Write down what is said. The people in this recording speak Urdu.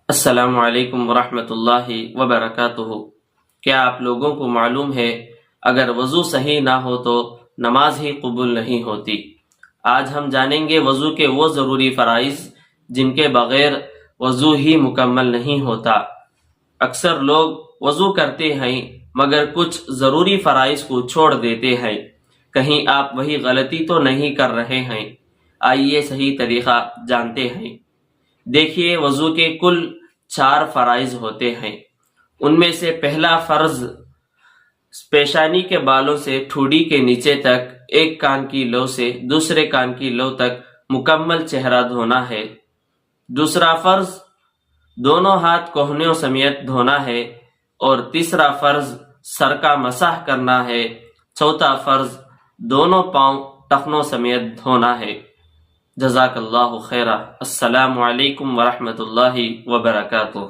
السلام علیکم ورحمۃ اللہ وبرکاتہ۔ کیا آپ لوگوں کو معلوم ہے اگر وضو صحیح نہ ہو تو نماز ہی قبول نہیں ہوتی؟ آج ہم جانیں گے وضو کے وہ ضروری فرائض جن کے بغیر وضو ہی مکمل نہیں ہوتا۔ اکثر لوگ وضو کرتے ہیں مگر کچھ ضروری فرائض کو چھوڑ دیتے ہیں۔ کہیں آپ وہی غلطی تو نہیں کر رہے ہیں؟ آئیے صحیح طریقہ جانتے ہیں۔ دیکھیے، وضو کے کل 4 فرائض ہوتے ہیں۔ ان میں سے پہلا فرض پیشانی کے بالوں سے ٹھوڑی کے نیچے تک ایک کان کی لو سے دوسرے کان کی لو تک مکمل چہرہ دھونا ہے۔ دوسرا فرض دونوں ہاتھ کہنیوں سمیت دھونا ہے، اور تیسرا فرض سر کا مسح کرنا ہے۔ چوتھا فرض دونوں پاؤں ٹخنوں سمیت دھونا ہے۔ جزاک اللہ خیرہ۔ السلام علیکم ورحمۃ اللہ وبرکاتہ۔